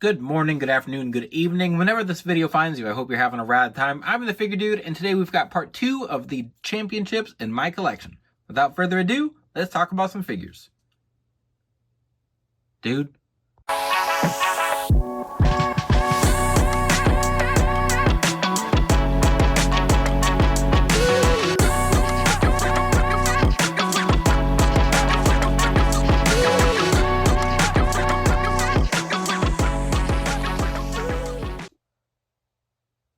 Good morning, good afternoon, good evening. Whenever this video finds you, I hope you're having a rad time. I'm the Figure Dude, and today we've got part 2 of the championships in my collection. Without further ado, let's talk about some figures. Dude.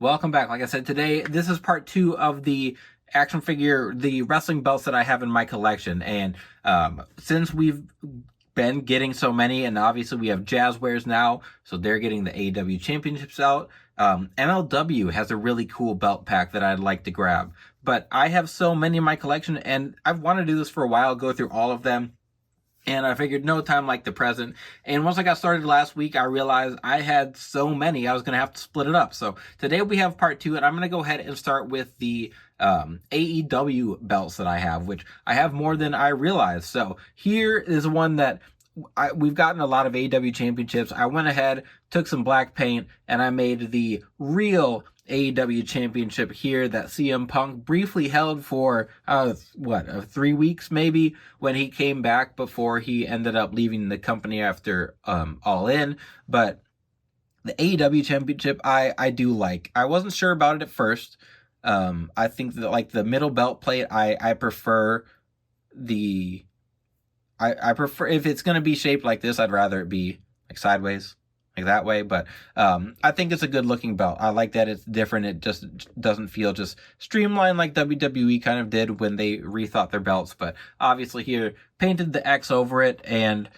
Welcome back. Like I said, today, this is part 2 of the action figure, the wrestling belts that I have in my collection. And since we've been getting so many, and obviously we have Jazzwares now, so they're getting the AEW championships out. MLW has a really cool belt pack that I'd like to grab. But I have so many in my collection, and I've wanted to do this for a while, go through all of them. And I figured no time like the present. And once I got started last week, I realized I had so many, I was going to have to split it up. So today we have part 2, and I'm going to go ahead and start with the AEW belts that I have, which I have more than I realized. So here is one that we've gotten a lot of AEW championships. I went ahead, took some black paint, and I made the real AEW championship here that CM Punk briefly held for 3 weeks maybe, when he came back before he ended up leaving the company after All In. But the AEW championship I do like. I wasn't sure about it at first. I think that like the middle belt plate, I prefer the I prefer, if it's going to be shaped like this, I'd rather it be like sideways, like that way. But I think it's a good looking belt. I like that it's different. It just doesn't feel just streamlined like WWE kind of did when they rethought their belts. But obviously here, painted the X over it. And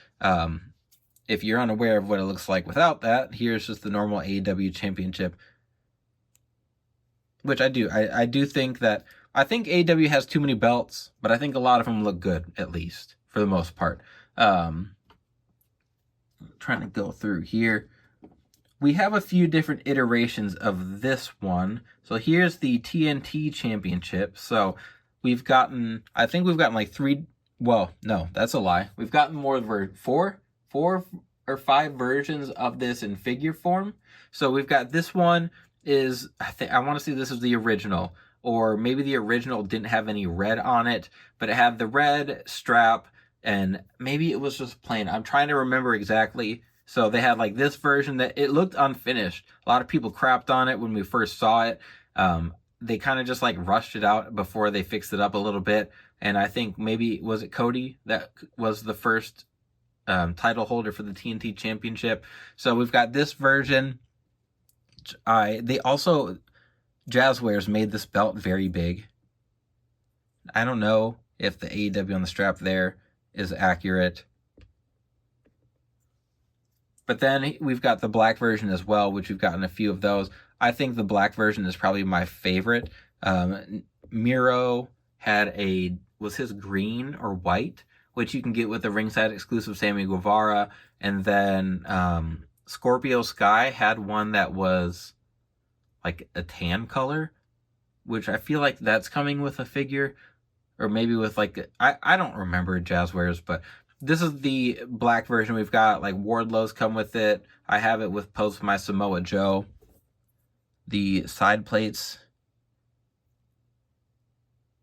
if you're unaware of what it looks like without that, here's just the normal AEW championship. Which I do. I do think that, I think AEW has too many belts, but I think a lot of them look good, at least, for the most part. Trying to go through here. We have a few different iterations of this one. So here's the TNT Championship. So we've gotten, I think we've gotten like 3, well, no, that's a lie. We've gotten more than 4 or 5 versions of this in figure form. So we've got this one is, I want to say this is the original, or maybe the original didn't have any red on it, but it had the red strap, and maybe it was just plain. I'm trying to remember exactly. So they had like this version that it looked unfinished. A lot of people crapped on it when we first saw it. They kind of just like rushed it out before they fixed it up a little bit. And I think maybe, was it Cody that was the first title holder for the TNT Championship? So we've got this version. They also, Jazzwares made this belt very big. I don't know if the AEW on the strap there is accurate. But then we've got the black version as well, which we've gotten a few of those. I think the black version is probably my favorite. Miro had was his green or white, which you can get with the ringside exclusive Sammy Guevara. And then Scorpio Sky had one that was like a tan color, which I feel like that's coming with a figure, or maybe with like, I don't remember Jazzwares, but this is the black version we've got. Like Wardlow's come with it. I have it with Pose My Samoa Joe. The side plates,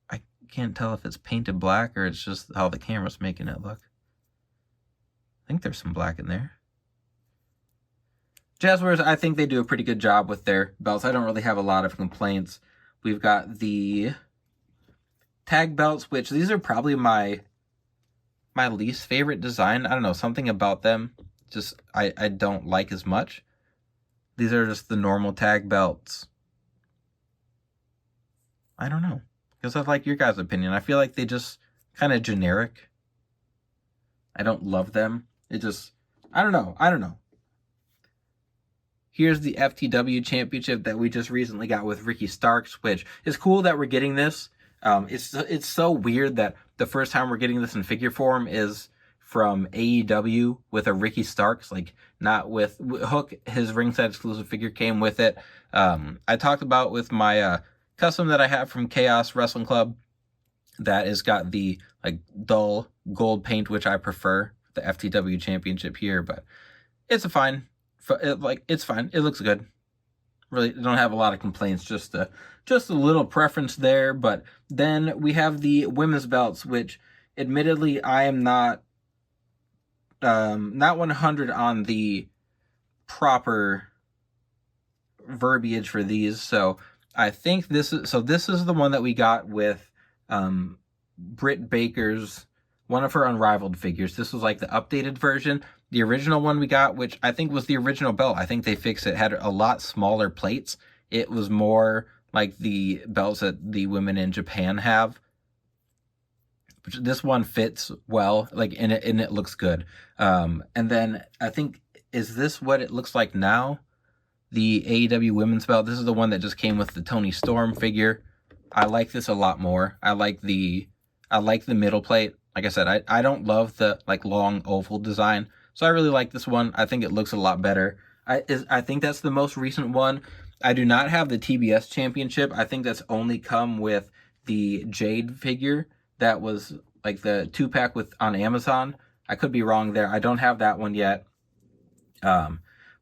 I can't tell if it's painted black or it's just how the camera's making it look. I think there's some black in there. Jazzwares, I think they do a pretty good job with their belts. I don't really have a lot of complaints. We've got the tag belts, which these are probably my least favorite design. I don't know, something about them just I don't like as much. These are just the normal tag belts. I don't know. Because I like your guys' opinion. I feel like they just kind of generic. I don't love them. It just, I don't know. Here's the FTW Championship that we just recently got with Ricky Starks, which is cool that we're getting this. It's so weird that the first time we're getting this in figure form is from AEW with a Ricky Starks, like not with Hook. His ringside exclusive figure came with it. I talked about with my custom that I have from Chaos Wrestling Club that has got the like dull gold paint, which I prefer, the FTW Championship here, but it's a fine it's fine. It looks good. Really don't have a lot of complaints. Just a little preference there. But then we have the women's belts, which admittedly I am not 100 on the proper verbiage for these. So I think this is the one that we got with Britt Baker's, one of her Unrivaled figures. This was like the updated version. The original one we got, which I think was the original belt, I think they fixed it, had a lot smaller plates. It was more like the belts that the women in Japan have. This one fits well, like, and it looks good. And then I think, is this what it looks like now? The AEW women's belt. This is the one that just came with the Toni Storm figure. I like this a lot more. I like the middle plate. Like I said, I don't love the like long oval design, so I really like this one. I think it looks a lot better. I think that's the most recent one. I do not have the TBS championship. I think that's only come with the Jade figure that was like the 2-pack with on Amazon. I could be wrong there. I don't have that one yet.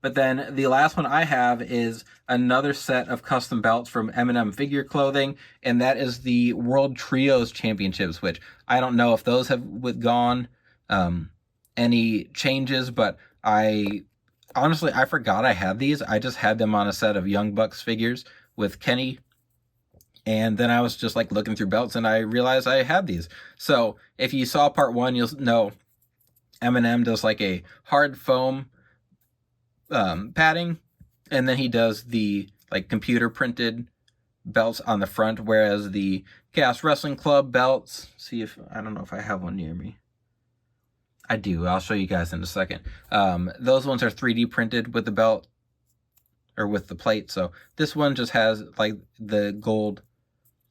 But then the last one I have is another set of custom belts from M&M Figure Clothing, and that is the World Trios Championships, which I don't know if those have withgone any changes, but I forgot I had these. I just had them on a set of Young Bucks figures with Kenny, and then I was just like looking through belts, and I realized I had these. So if you saw part 1, you'll know M&M does like a hard foam padding, and then he does the like computer printed belts on the front, whereas the Chaos Wrestling Club belts, I don't know if I have one near me. I do. I'll show you guys in a second. Those ones are 3D printed with the belt or with the plate. So this one just has like the gold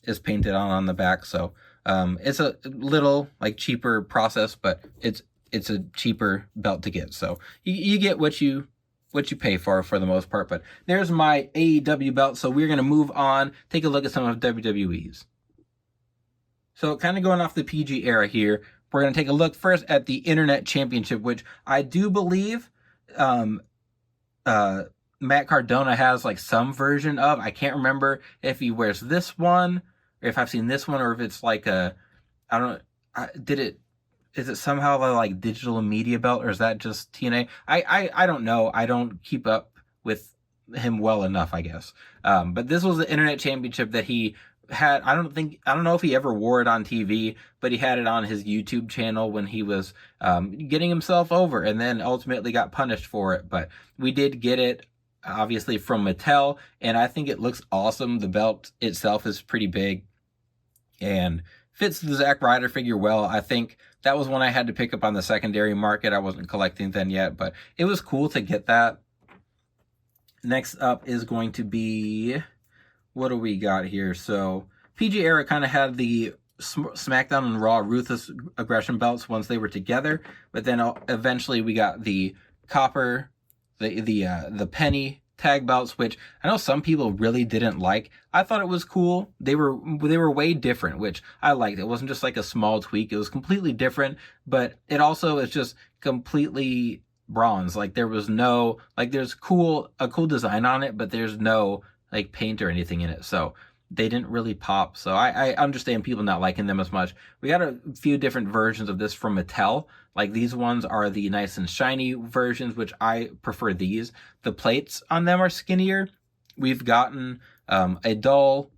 is painted on the back. So it's a little like cheaper process, but it's a cheaper belt to get. So you get what you pay for the most part. But there's my AEW belt. So we're going to move on, take a look at some of WWE's. So kind of going off the PG era here, we're going to take a look first at the Internet Championship, which I do believe Matt Cardona has like some version of. I can't remember if he wears this one, or if I've seen this one, or if it's like is it somehow a like digital media belt, or is that just TNA? I don't know. I don't keep up with him well enough, I guess. But this was the Internet Championship that he had. I don't know if he ever wore it on TV, but he had it on his YouTube channel when he was getting himself over, and then ultimately got punished for it. But we did get it, obviously, from Mattel, and I think it looks awesome. The belt itself is pretty big and fits the Zack Ryder figure well. I think that was one I had to pick up on the secondary market. I wasn't collecting then yet, but it was cool to get that. Next up is going to be, what do we got here? So PG era kind of had the SmackDown and Raw Ruthless Aggression belts once they were together, but then eventually we got the copper, the penny tag belts, which I know some people really didn't like. I thought it was cool. They were way different, which I liked. It wasn't just like a small tweak. It was completely different, but it also is just completely bronze. Like there was no, like there's a cool design on it, but there's no like paint or anything in it. So they didn't really pop. So I understand people not liking them as much. We got a few different versions of this from Mattel. Like these ones are the nice and shiny versions, which I prefer these. The plates on them are skinnier. We've gotten a dull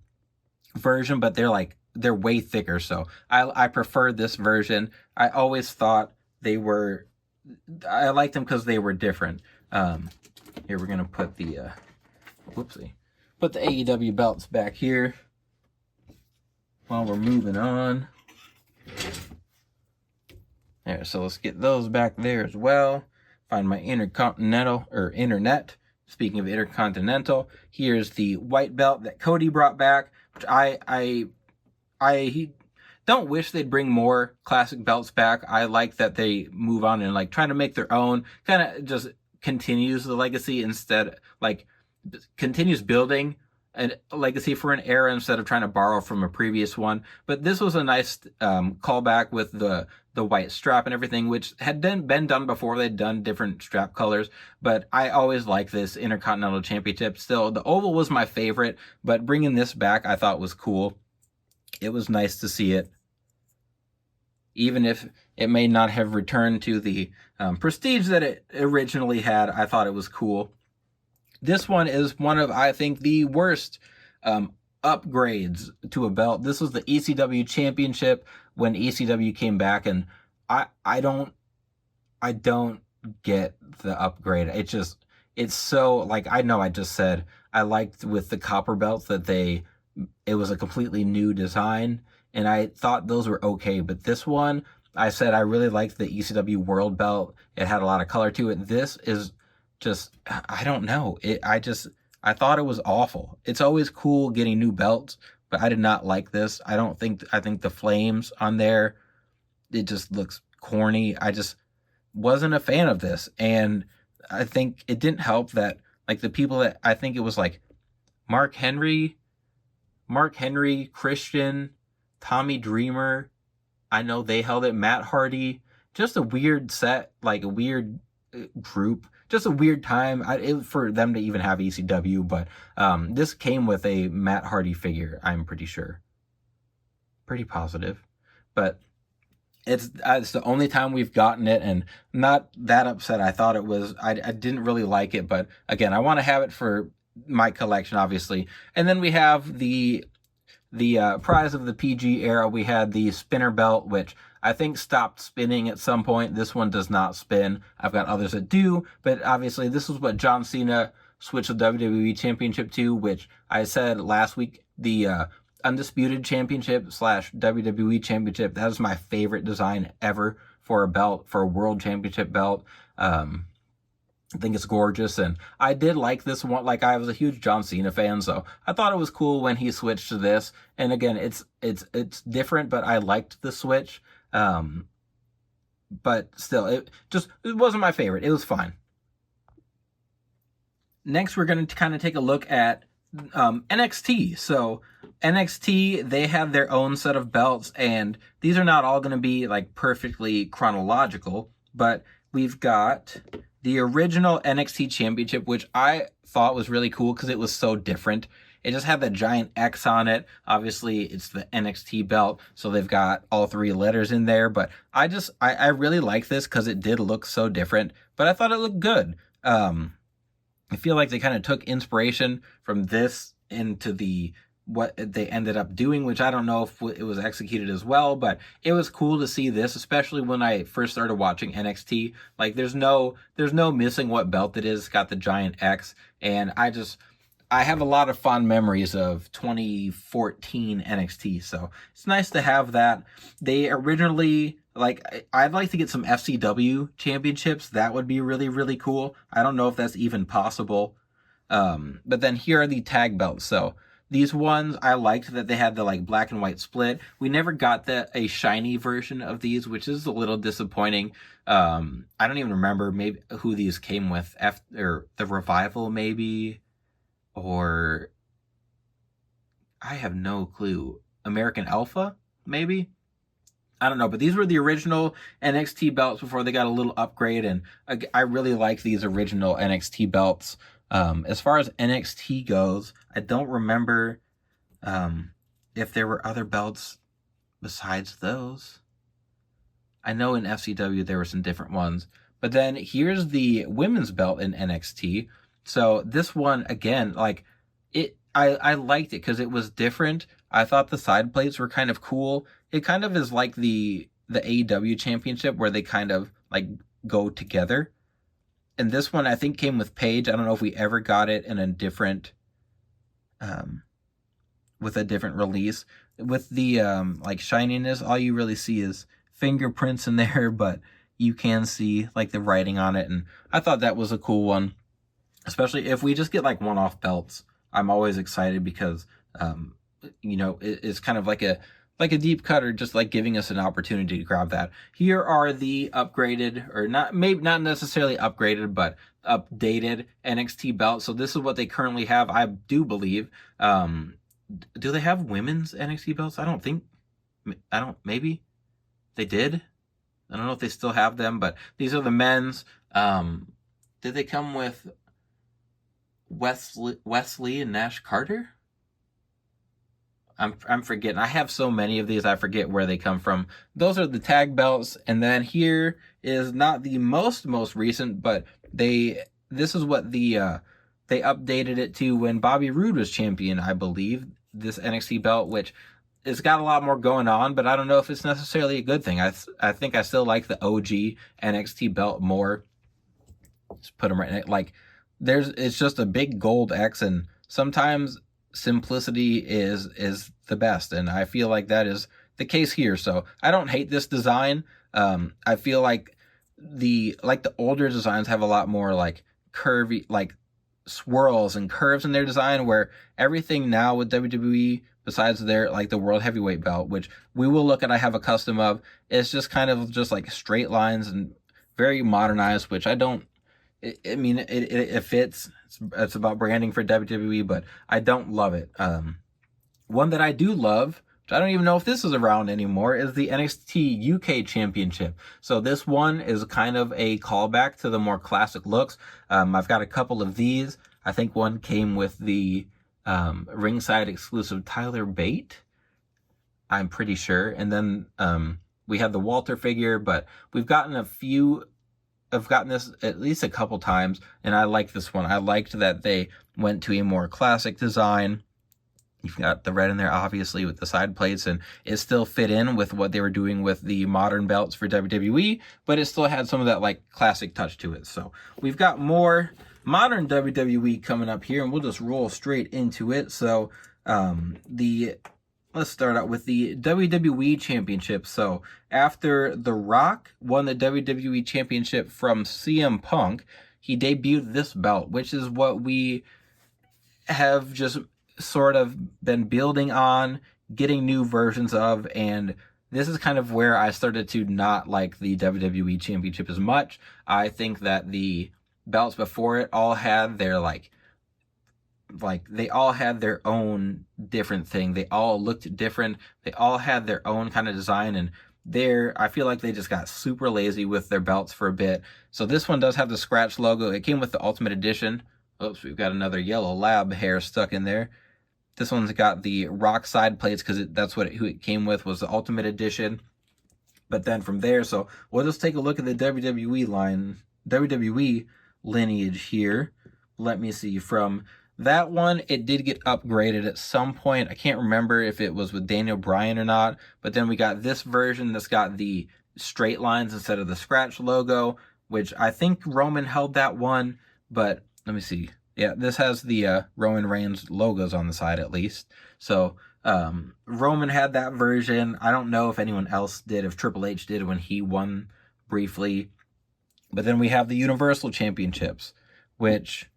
version, but they're way thicker. So I prefer this version. I always thought I liked them because they were different. Here we're gonna put the put the AEW belts back here while we're moving on. There, so let's get those back there as well. Find my internet. Speaking of Intercontinental, here's the white belt that Cody brought back, which I don't wish they'd bring more classic belts back. I like that they move on and like trying to make their own, kind of just continues the legacy instead, like continues building a legacy for an era instead of trying to borrow from a previous one. But this was a nice callback with the the white strap and everything, which had been done before. They'd done different strap colors, but I always liked this Intercontinental Championship. Still, the oval was my favorite, but bringing this back I thought was cool. It was nice to see it, even if it may not have returned to the prestige that it originally had. I thought it was cool. This one is one of, I think, the worst upgrades to a belt. This was the ECW Championship when ECW came back, and I don't get the upgrade. It's so, like, I know I just said I liked with the copper belts that it was a completely new design, and I thought those were okay, but this one, I said I really liked the ECW World Belt. It had a lot of color to it. This is just, I don't know. I thought it was awful. It's always cool getting new belts, but I did not like this. I think the flames on there, it just looks corny. I just wasn't a fan of this. And I think it didn't help that, like, the people that, I think it was like Mark Henry, Christian, Tommy Dreamer, I know they held it, Matt Hardy, just a weird set, like a weird group, just a weird time for them to even have ECW, but this came with a Matt Hardy figure, I'm pretty sure. Pretty positive. But it's the only time we've gotten it, and not that upset. I thought it was, I didn't really like it, but again, I want to have it for my collection, obviously. And then we have the prize of the PG era. We had the spinner belt, which I think stopped spinning at some point. This one does not spin. I've got others that do, but obviously this is what John Cena switched the WWE Championship to, which I said last week, the Undisputed Championship / WWE Championship. That is my favorite design ever for a belt, for a World Championship belt. I think it's gorgeous, and I did like this one. Like, I was a huge John Cena fan, so I thought it was cool when he switched to this. And again, it's different, but I liked the switch. But still, it wasn't my favorite. It was fine. Next, we're going to kind of take a look at NXT. So NXT, they have their own set of belts, and these are not all going to be like perfectly chronological, but we've got the original NXT Championship, which I thought was really cool because it was so different. It just had that giant X on it. Obviously, it's the NXT belt, so they've got all 3 letters in there. But I really like this because it did look so different, but I thought it looked good. I feel like they kind of took inspiration from this into what they ended up doing, which I don't know if it was executed as well, but it was cool to see this, especially when I first started watching NXT. Like, there's no missing what belt it is. It's got the giant X, and I have a lot of fond memories of 2014 NXT, so it's nice to have that. They originally, like, I'd like to get some FCW championships. That would be really, really cool. I don't know if that's even possible. But then here are the tag belts. So these ones, I liked that they had the, like, black and white split. We never got a shiny version of these, which is a little disappointing. I don't even remember maybe who these came with, or the Revival maybe, or I have no clue. American Alpha maybe? I don't know, but these were the original NXT belts before they got a little upgrade, and I really like these original NXT belts. As far as NXT goes, I don't remember if there were other belts besides those. I know in FCW there were some different ones, but then here's the women's belt in NXT. So this one, again, like, I liked it because it was different. I thought the side plates were kind of cool. It kind of is like the AEW Championship, where they kind of, like, go together. And this one, I think, came with Paige. I don't know if we ever got it in a different, with a different release. With the, like, shininess, all you really see is fingerprints in there, but you can see, like, the writing on it. And I thought that was a cool one. Especially if we just get, like, one-off belts. I'm always excited because, it's kind of like a deep cut, or just, like, giving us an opportunity to grab that. Here are the upgraded, or not necessarily upgraded, but updated NXT belts. So this is what they currently have, I do believe. Do they have women's NXT belts? Maybe they did. I don't know if they still have them, but these are the men's. Did they come with Wesley and Nash Carter? I'm forgetting. I have so many of these, I forget where they come from. Those are the tag belts, and then here is not the most recent, but this is what they updated it to when Bobby Roode was champion, I believe. This NXT belt, which it's got a lot more going on, but I don't know if it's necessarily a good thing. I think I still like the OG NXT belt more. Just put them right next. Like it's just a big gold X, and sometimes simplicity is the best, and I feel like that is the case here. So I don't hate this design. I feel like the older designs have a lot more like curvy, like swirls and curves in their design, where everything now with WWE, besides their like the world heavyweight belt, which we will look at, I have a custom of, it's just kind of just like straight lines and very modernized, which I don't. I mean, it fits. It's about branding for WWE, but I don't love it. One that I do love, which I don't even know if this is around anymore, is the NXT UK Championship. So this one is kind of a callback to the more classic looks. I've got a couple of these. I think one came with the ringside exclusive Tyler Bate, I'm pretty sure. And then we have the Walter figure, but we've gotten a few. I've gotten this at least a couple times, and I like this one. I liked that they went to a more classic design. You've got the red in there, obviously, with the side plates, and it still fit in with what they were doing with the modern belts for WWE, but it still had some of that, like, classic touch to it. So we've got more modern WWE coming up here, and we'll just roll straight into it. So let's start out with the WWE Championship. So after The Rock won the WWE Championship from CM Punk, he debuted this belt, which is what we have just sort of been building on, getting new versions of, and this is kind of where I started to not like the WWE Championship as much. I think that the belts before it all had their like they all had their own different thing. They all looked different. They all had their own kind of design, and I feel like they just got super lazy with their belts for a bit. So this one does have the scratch logo. It came with the Ultimate Edition. Oops, we've got another yellow lab hair stuck in there. This one's got the Rock side plates because that's who it came with, was the Ultimate Edition. But then from there, so we'll just take a look at the WWE lineage here. Let me see. From that one, it did get upgraded at some point. I can't remember if it was with Daniel Bryan or not. But then we got this version that's got the straight lines instead of the scratch logo, which I think Roman held that one. But let me see. Yeah, this has the Roman Reigns logos on the side at least. So Roman had that version. I don't know if anyone else did, if Triple H did when he won briefly. But then we have the Universal Championships, which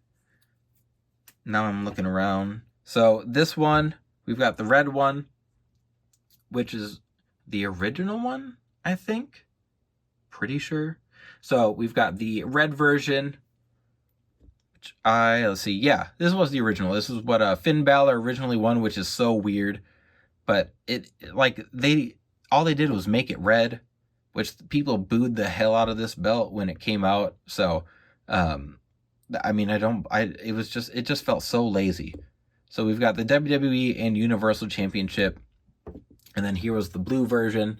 now I'm looking around. So this one, we've got the red one, which is the original one, I think. Pretty sure. So we've got the red version, which let's see. Yeah, this was the original. This is what Finn Balor originally won, which is so weird. But all they did was make it red, which people booed the hell out of this belt when it came out. So, I mean, it just felt so lazy. So we've got the WWE and Universal Championship. And then here was the blue version,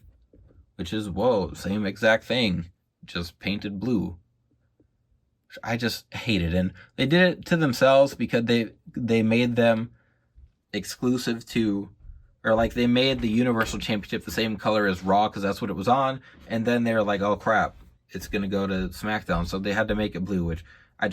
which is, whoa, same exact thing, just painted blue. Which I just hated. And they did it to themselves because they made them exclusive to, or like they made the Universal Championship the same color as Raw because that's what it was on. And then they were like, oh crap, it's going to go to SmackDown. So they had to make it blue, which I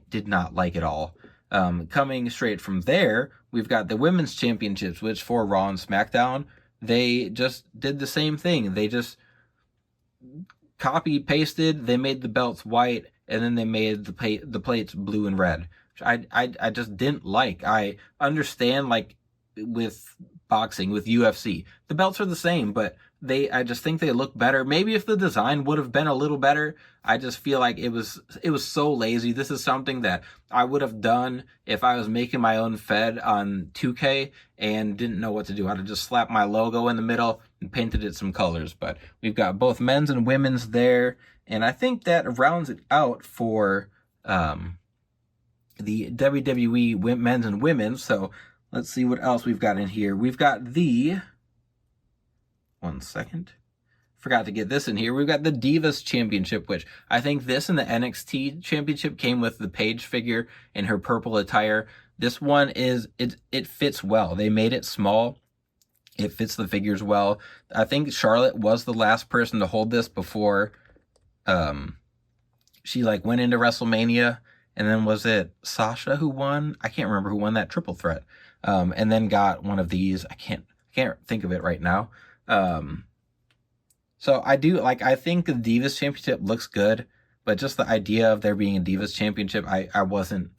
did not like at all. Coming straight from there, we've got the Women's Championships, which for Raw and SmackDown, they just did the same thing. They just copy pasted. They made the belts white, and then they made the plates blue and red, which I just didn't like. I understand, like with boxing with UFC. The belts are the same, but I just think they look better. Maybe if the design would have been a little better, I just feel like it was so lazy. This is something that I would have done if I was making my own Fed on 2K and didn't know what to do. I'd have just slapped my logo in the middle and painted it some colors. But we've got both men's and women's there, and I think that rounds it out for the WWE men's and women's. So let's see what else we've got in here. We've got the... One second. Forgot to get this in here. We've got the Divas Championship, which I think this and the NXT Championship came with the Paige figure in her purple attire. This one it fits well. They made it small. It fits the figures well. I think Charlotte was the last person to hold this before she like went into WrestleMania. And then was it Sasha who won? I can't remember who won that triple threat. And then got one of these. I can't think of it right now. So I think the Divas Championship looks good, but just the idea of there being a Divas Championship, I wasn't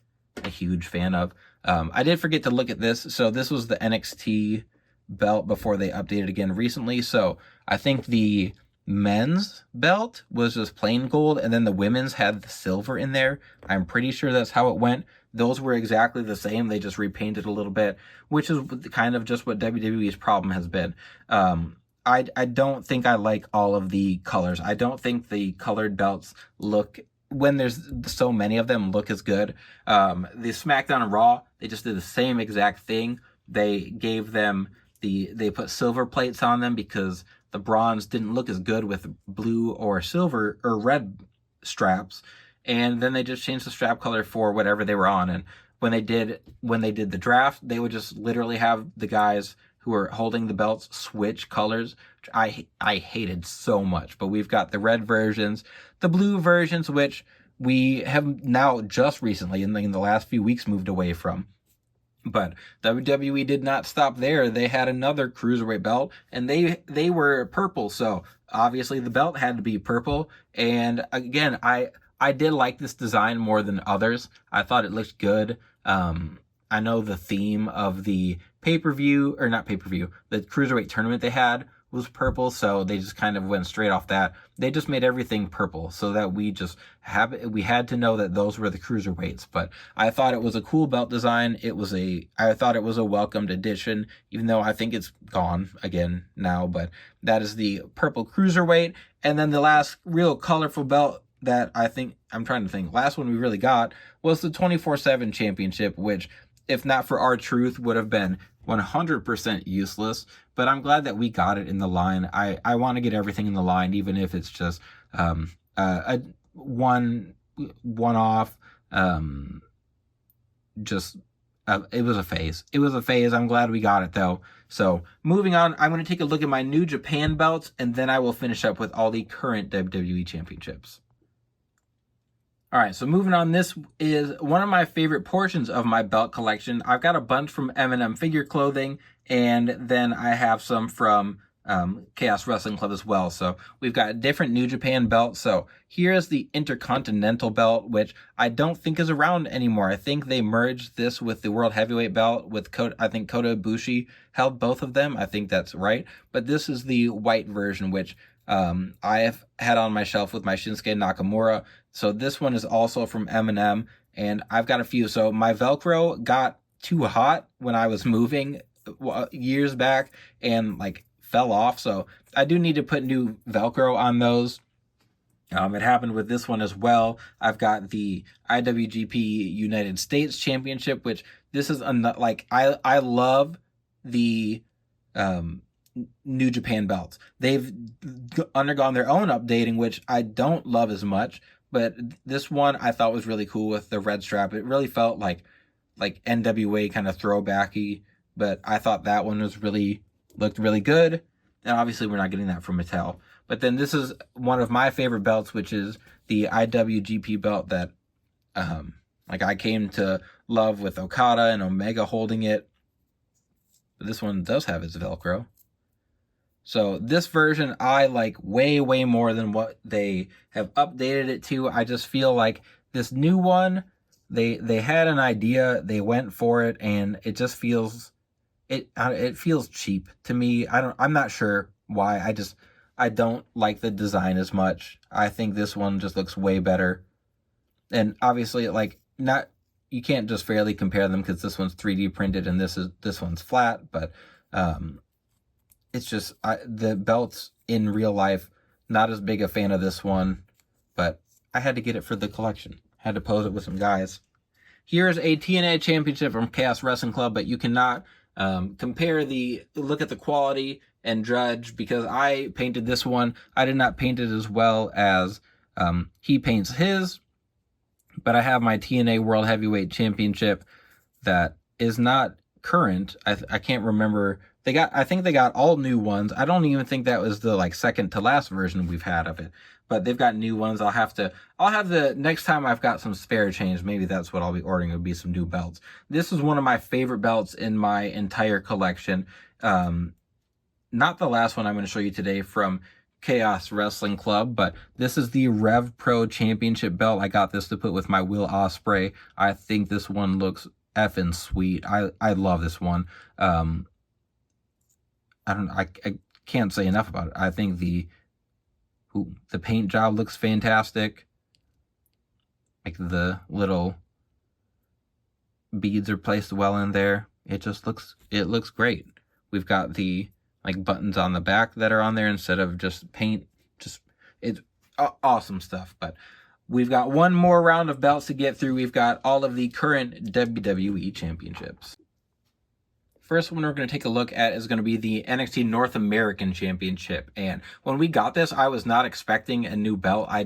a huge fan of. I did forget to look at this. So this was the NXT belt before they updated again recently. So I think the men's belt was just plain gold, and then the women's had the silver in there. I'm pretty sure that's how it went. Those were exactly the same. They just repainted a little bit, which is kind of just what WWE's problem has been. I don't think I like all of the colors. I don't think the colored belts look, when there's so many of them, look as good. The SmackDown and Raw, they just did the same exact thing. They gave them they put silver plates on them because the bronze didn't look as good with blue or silver or red straps. And then they just changed the strap color for whatever they were on. And when they did the draft, they would just literally have the guys who were holding the belts switch colors, which I hated so much. But we've got the red versions, the blue versions, which we have now just recently, in the last few weeks, moved away from. But WWE did not stop there. They had another cruiserweight belt, and they were purple. So obviously the belt had to be purple. And again, I did like this design more than others. I thought it looked good. I know the theme of the the cruiserweight tournament they had was purple, so they just kind of went straight off that. They just made everything purple so that we had to know that those were the cruiserweights. But I thought it was a cool belt design. I thought it was a welcomed addition, even though I think it's gone again now. But that is the purple cruiserweight. And then the last real colorful belt that last one we really got was the 24/7 championship, which, if not for R-Truth, would have been 100% useless. But I'm glad that we got it in the line. I want to get everything in the line, even if it's just a one-off. It was a phase. It was a phase. I'm glad we got it, though. So moving on, I'm going to take a look at my New Japan belts, and then I will finish up with all the current WWE championships. All right, so moving on, this is one of my favorite portions of my belt collection. I've got a bunch from M&M Figure Clothing, and then I have some from Chaos Wrestling Club as well. So we've got different New Japan belts. So here is the Intercontinental belt, which I don't think is around anymore. I think they merged this with the World Heavyweight belt with I think Kota Ibushi held both of them. I think that's right. But this is the white version, which I have had on my shelf with my Shinsuke Nakamura. So this one is also from M&M, and I've got a few. So my Velcro got too hot when I was moving years back and fell off. So I do need to put new Velcro on those. It happened with this one as well. I've got the IWGP United States Championship, which this is I love the New Japan belts. They've undergone their own updating, which I don't love as much. But this one I thought was really cool with the red strap. It really felt like NWA kind of throwbacky. But I thought that one looked really good. And obviously we're not getting that from Mattel. But then this is one of my favorite belts, which is the IWGP belt that I came to love with Okada and Omega holding it. But this one does have its Velcro. So this version I like way, way more than what they have updated it to. I just feel like this new one, they had an idea, they went for it, and it just feels it feels cheap to me. I'm not sure why. I don't like the design as much. I think this one just looks way better. And obviously, like, not, you can't just fairly compare them because this one's 3D printed and this one's flat, but it's just the belts in real life, not as big a fan of this one, but I had to get it for the collection. Had to pose it with some guys. Here's a TNA championship from Chaos Wrestling Club, but you cannot compare look at the quality and judge, because I painted this one. I did not paint it as well as he paints his, but I have my TNA World Heavyweight Championship that is not current. I can't remember. I think they got all new ones. I don't even think that was the like second to last version we've had of it, but they've got new ones. I'll have the next time I've got some spare change, maybe that's what I'll be ordering. It'll be some new belts. This is one of my favorite belts in my entire collection. Not the last one I'm going to show you today from Chaos Wrestling Club, but this is the Rev Pro Championship belt. I got this to put with my Will Ospreay. I think this one looks effing sweet. I love this one. I can't say enough about it. I think the paint job looks fantastic. Like the little beads are placed well in there. It looks great. We've got the like buttons on the back that are on there instead of just paint. It's awesome stuff. But we've got one more round of belts to get through. We've got all of the current WWE championships. First one we're going to take a look at is going to be the NXT North American Championship. And when we got this, I was not expecting a new belt. I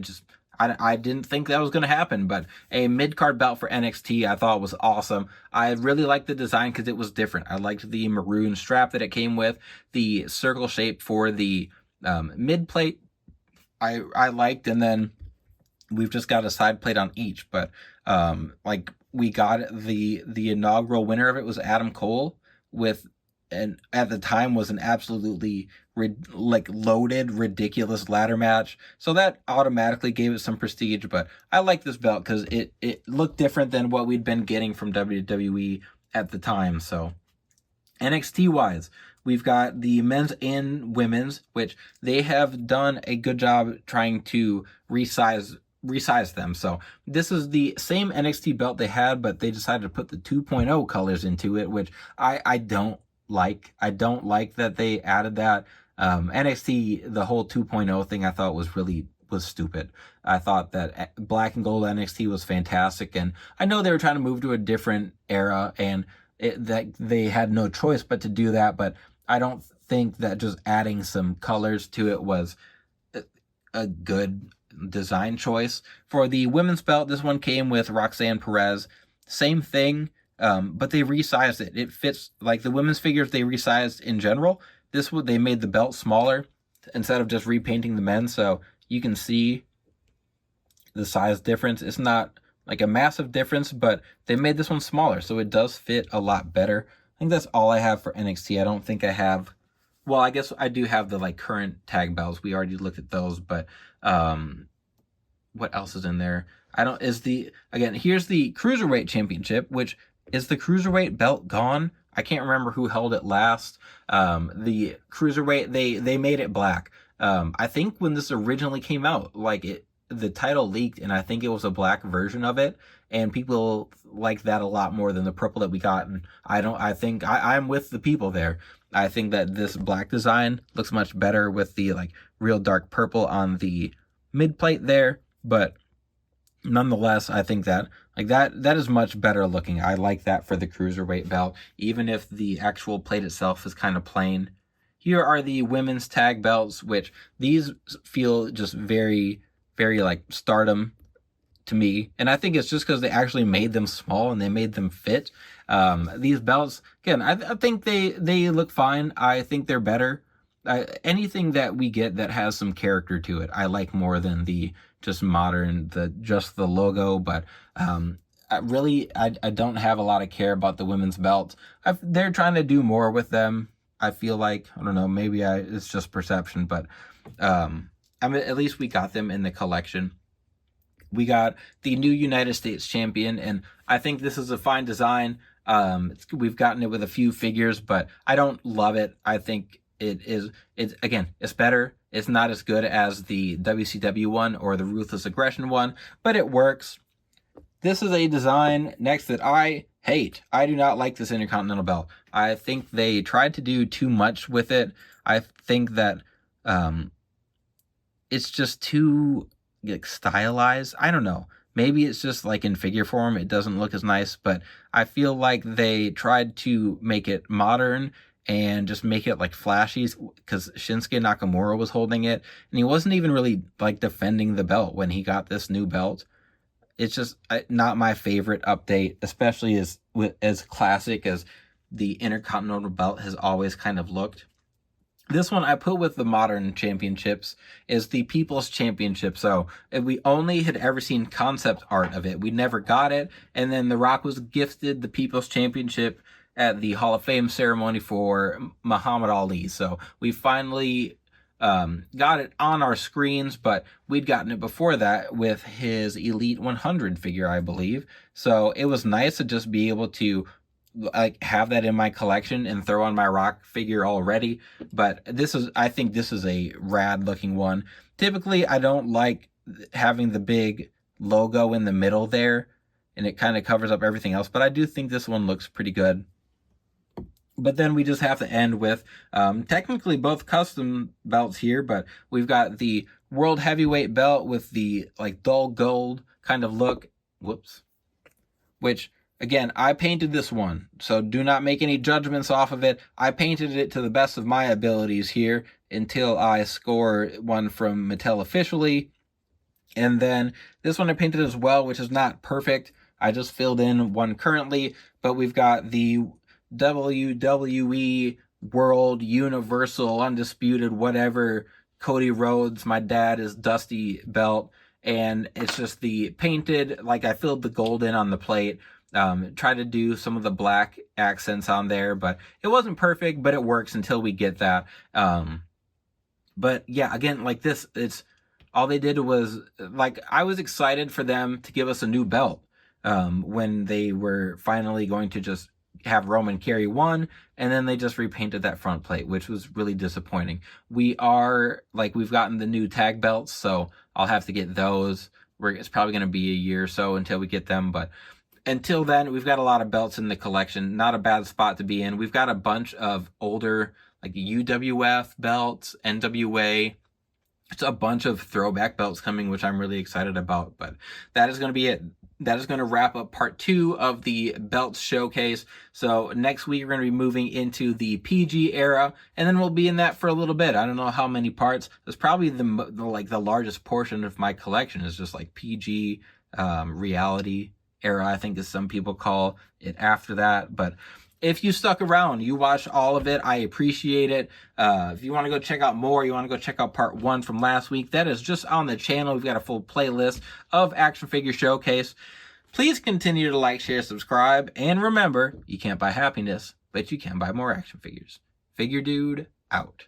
didn't think that was going to happen, but a mid-card belt for NXT I thought was awesome. I really liked the design because it was different. I liked the maroon strap that it came with, the circle shape for the mid plate I liked, and then we've just got a side plate on each. But like we got the inaugural winner of it was Adam Cole, and at the time was an absolutely loaded, ridiculous ladder match. So that automatically gave it some prestige. But I like this belt because it looked different than what we'd been getting from WWE at the time. So NXT wise, we've got the men's and women's, which they have done a good job trying to resize them. So this is the same NXT belt they had, but they decided to put the 2.0 colors into it, which I don't like. I don't like that they added that. NXT, the whole 2.0 thing I thought was stupid. I thought that black and gold NXT was fantastic, and I know they were trying to move to a different era and that they had no choice but to do that, but I don't think that just adding some colors to it was a good design choice. For the women's belt, this one came with Roxanne Perez. Same thing, but they resized it. It fits, like the women's figures they resized in general. They made the belt smaller instead of just repainting the men, so you can see the size difference. It's not like a massive difference, but they made this one smaller, so it does fit a lot better. I think that's all I have for NXT. I don't think I have, well, I guess I do have the like current tag belts. We already looked at those, but what else is in there? Here's the Cruiserweight Championship, which is the Cruiserweight belt gone? I can't remember who held it last. The Cruiserweight, they made it black. I think when this originally came out, the title leaked, and I think it was a black version of it, and people like that a lot more than the purple that we got. And I'm with the people there. I think that this black design looks much better with the like real dark purple on the mid plate there, but nonetheless, I think that that is much better looking. I like that for the Cruiserweight belt, even if the actual plate itself is kind of plain. Here are the women's tag belts, which these feel just very, very like Stardom to me. And I think it's just because they actually made them small and they made them fit. These belts, again, I think they look fine. I think they're better. Anything that we get that has some character to it, I like more than the just modern, just the logo. But I don't have a lot of care about the women's belts. They're trying to do more with them. I feel like, I don't know, maybe it's just perception, but at least we got them in the collection. We got the new United States champion, and I think this is a fine design. We've gotten it with a few figures, but I don't love it. I think it's better. It's not as good as the WCW one or the Ruthless Aggression one, but it works. This is a design next that I hate. I do not like this Intercontinental belt. I think they tried to do too much with it. I think that it's just too like stylized. I don't know. Maybe it's just like in figure form, it doesn't look as nice, but I feel like they tried to make it modern and just make it like flashy because Shinsuke Nakamura was holding it and he wasn't even really like defending the belt when he got this new belt. It's just not my favorite update, especially as classic as the Intercontinental belt has always kind of looked. This one I put with the modern championships is the People's Championship. So we only had ever seen concept art of it. We never got it. And then The Rock was gifted the People's Championship at the Hall of Fame ceremony for Muhammad Ali. So we finally got it on our screens, but we'd gotten it before that with his Elite 100 figure, I believe. So it was nice to just be able to like have that in my collection and throw on my Rock figure already. But I think this is a rad looking one. Typically, I don't like having the big logo in the middle there, and it kind of covers up everything else. But I do think this one looks pretty good. But then we just have to end with technically both custom belts here, but we've got the World Heavyweight belt with the like dull gold kind of look. Whoops. Which, again, I painted this one, so do not make any judgments off of it. I painted it to the best of my abilities here until I score one from Mattel officially. And then this one I painted as well, which is not perfect. I just filled in one currently, but we've got the WWE World Universal Undisputed whatever Cody Rhodes, my dad is Dusty belt, and it's just the painted, like I filled the gold in on the plate, tried to do some of the black accents on there, but it wasn't perfect, but it works until we get that. But yeah, again, like this, it's all they did was like I was excited for them to give us a new belt when they were finally going to just have Roman carry one, and then they just repainted that front plate, which was really disappointing. We've gotten the new tag belts, so I'll have to get those. It's probably going to be a year or so until we get them, but until then, we've got a lot of belts in the collection. Not a bad spot to be in. We've got a bunch of older like UWF belts, NWA. It's a bunch of throwback belts coming, which I'm really excited about. But that is going to be it. That is going to wrap up part 2 of the belts showcase. So next week, we're going to be moving into the PG era, and then we'll be in that for a little bit. I don't know how many parts. It's probably the largest portion of my collection is just like PG reality era, I think as some people call it after that. But if you stuck around, you watched all of it, I appreciate it. If you want to go check out more, you want to go check out part 1 from last week, that is just on the channel. We've got a full playlist of Action Figure Showcase. Please continue to like, share, subscribe, and remember, you can't buy happiness, but you can buy more action figures. Figure Dude, out.